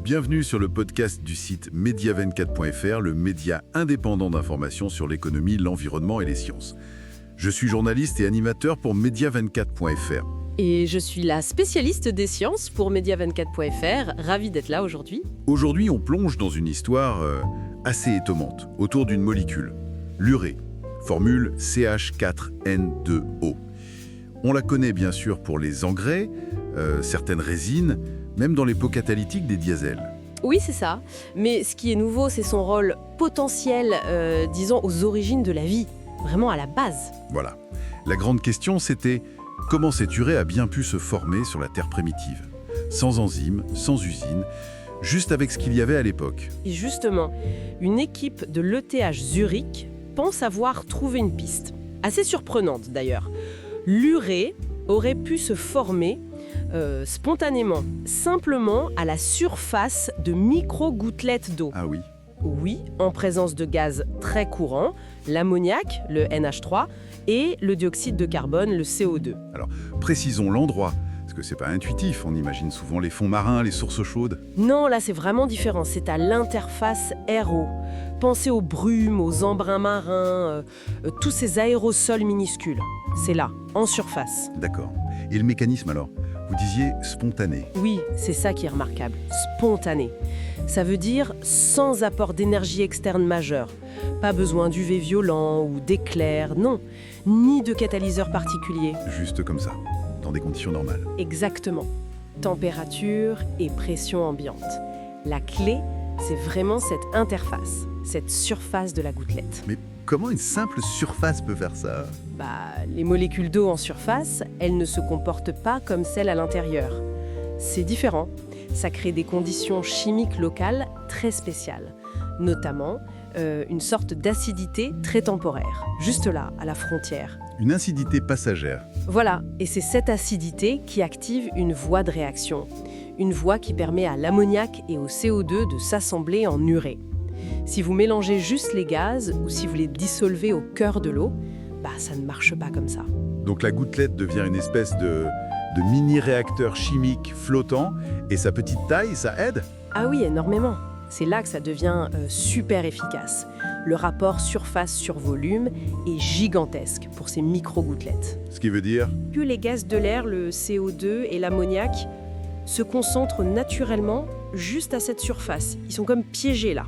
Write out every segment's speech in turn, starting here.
Bienvenue sur le podcast du site media24.fr, le média indépendant d'information sur l'économie, l'environnement et les sciences. Je suis journaliste et animateur pour media24.fr. Et je suis la spécialiste des sciences pour Media24.fr, ravie d'être là aujourd'hui. Aujourd'hui, on plonge dans une histoire assez étonnante autour d'une molécule, l'urée, formule CH4N2O. On la connaît bien sûr pour les engrais, certaines résines, même dans les pots catalytiques des diesels. Oui, c'est ça. Mais ce qui est nouveau, c'est son rôle potentiel, disons, aux origines de la vie, vraiment à la base. Voilà. La grande question, c'était comment cette urée a bien pu se former sur la Terre primitive, sans enzymes, sans usine, juste avec ce qu'il y avait à l'époque. Et justement, une équipe de l'ETH Zurich pense avoir trouvé une piste, assez surprenante d'ailleurs. L'urée aurait pu se former spontanément, simplement à la surface de micro-gouttelettes d'eau. Ah oui. Oui, en présence de gaz très courants, l'ammoniac, le NH3, et le dioxyde de carbone, le CO2. Alors, précisons l'endroit, parce que c'est pas intuitif, on imagine souvent les fonds marins, les sources chaudes. Non, là c'est vraiment différent, c'est à l'interface aéro. Pensez aux brumes, aux embruns marins, tous ces aérosols minuscules. C'est là, en surface. D'accord. Et le mécanisme alors ? Vous disiez spontané. Oui, c'est ça qui est remarquable, spontané. Ça veut dire sans apport d'énergie externe majeure. Pas besoin d'UV violent ou d'éclairs, non. Ni de catalyseur particulier. Juste comme ça, dans des conditions normales. Exactement. Température et pression ambiante. La clé, c'est vraiment cette interface, cette surface de la gouttelette. Mais comment une simple surface peut faire ça ? Les molécules d'eau en surface, elles ne se comportent pas comme celles à l'intérieur. C'est différent. Ça crée des conditions chimiques locales très spéciales. Notamment, une sorte d'acidité très temporaire, juste là, à la frontière. Une acidité passagère. Voilà, et c'est cette acidité qui active une voie de réaction. Une voie qui permet à l'ammoniac et au CO2 de s'assembler en urée. Si vous mélangez juste les gaz ou si vous les dissolvez au cœur de l'eau, ça ne marche pas comme ça. Donc la gouttelette devient une espèce de mini-réacteur chimique flottant et sa petite taille, ça aide ? Ah oui, énormément. C'est là que ça devient super efficace. Le rapport surface sur volume est gigantesque pour ces micro-gouttelettes. Ce qui veut dire ? Que les gaz de l'air, le CO2 et l'ammoniac, se concentrent naturellement juste à cette surface. Ils sont comme piégés là.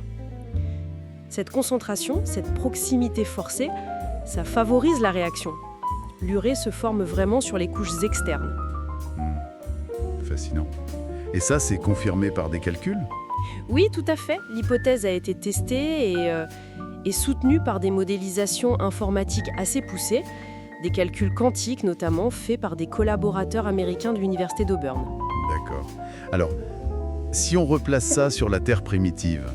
Cette concentration, cette proximité forcée, ça favorise la réaction. L'urée se forme vraiment sur les couches externes. Fascinant. Et ça, c'est confirmé par des calculs ? Oui, tout à fait. L'hypothèse a été testée et soutenue par des modélisations informatiques assez poussées, des calculs quantiques notamment faits par des collaborateurs américains de l'université d'Auburn. D'accord. Alors, si on replace ça sur la Terre primitive,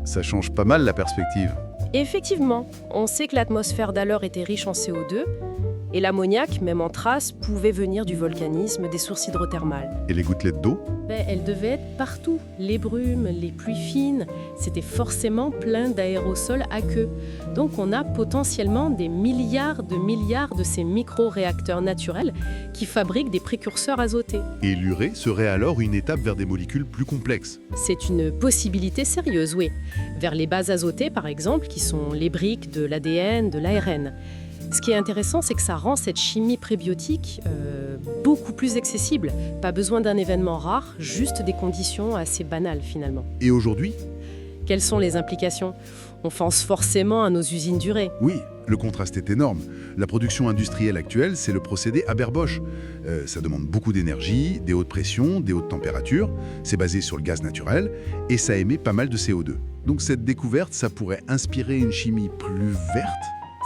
ça change pas mal la perspective. Et effectivement, on sait que l'atmosphère d'alors était riche en CO2, et l'ammoniac, même en trace, pouvait venir du volcanisme, des sources hydrothermales. Et les gouttelettes d'eau ? Elles devaient être partout. Les brumes, les pluies fines, c'était forcément plein d'aérosols aqueux. Donc on a potentiellement des milliards de ces micro-réacteurs naturels qui fabriquent des précurseurs azotés. Et l'urée serait alors une étape vers des molécules plus complexes. C'est une possibilité sérieuse, oui. Vers les bases azotées, par exemple, qui sont les briques de l'ADN, de l'ARN. Ce qui est intéressant, c'est que ça rend cette chimie prébiotique beaucoup plus accessible. Pas besoin d'un événement rare, juste des conditions assez banales finalement. Et aujourd'hui ? Quelles sont les implications ? On pense forcément à nos usines d'urée. Oui, le contraste est énorme. La production industrielle actuelle, c'est le procédé Haber-Bosch. Ça demande beaucoup d'énergie, des hautes pressions, des hautes températures. C'est basé sur le gaz naturel et ça émet pas mal de CO2. Donc cette découverte, ça pourrait inspirer une chimie plus verte ?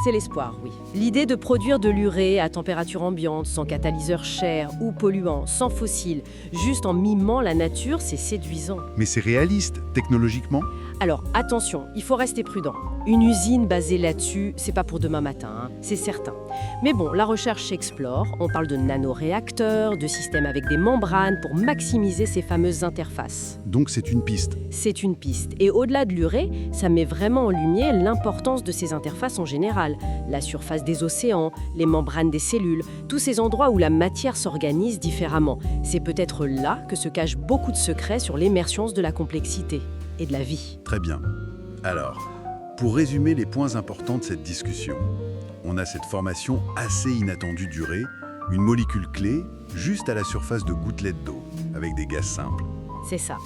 C'est l'espoir, oui. L'idée de produire de l'urée à température ambiante, sans catalyseur cher ou polluant, sans fossiles, juste en mimant la nature, c'est séduisant. Mais c'est réaliste, technologiquement ? Alors, attention, il faut rester prudent. Une usine basée là-dessus, c'est pas pour demain matin, c'est certain. Mais bon, la recherche s'explore, on parle de nanoréacteurs, de systèmes avec des membranes pour maximiser ces fameuses interfaces. Donc c'est une piste. C'est une piste. Et au-delà de l'urée, ça met vraiment en lumière l'importance de ces interfaces en général. végétale, la surface des océans, les membranes des cellules, tous ces endroits où la matière s'organise différemment. C'est peut-être là que se cachent beaucoup de secrets sur l'émergence de la complexité et de la vie. Très bien. Alors, pour résumer les points importants de cette discussion, on a cette formation assez inattendue d'urée, une molécule clé juste à la surface de gouttelettes d'eau, avec des gaz simples. C'est ça.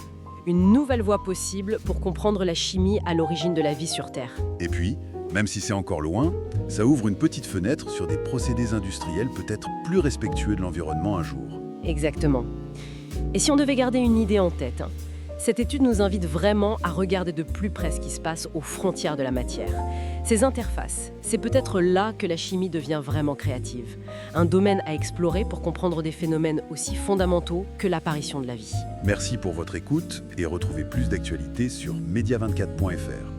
Une nouvelle voie possible pour comprendre la chimie à l'origine de la vie sur Terre. Et puis, même si c'est encore loin, ça ouvre une petite fenêtre sur des procédés industriels peut-être plus respectueux de l'environnement un jour. Exactement. Et si on devait garder une idée en tête, cette étude nous invite vraiment à regarder de plus près ce qui se passe aux frontières de la matière. Ces interfaces, c'est peut-être là que la chimie devient vraiment créative. Un domaine à explorer pour comprendre des phénomènes aussi fondamentaux que l'apparition de la vie. Merci pour votre écoute et retrouvez plus d'actualités sur media24.fr.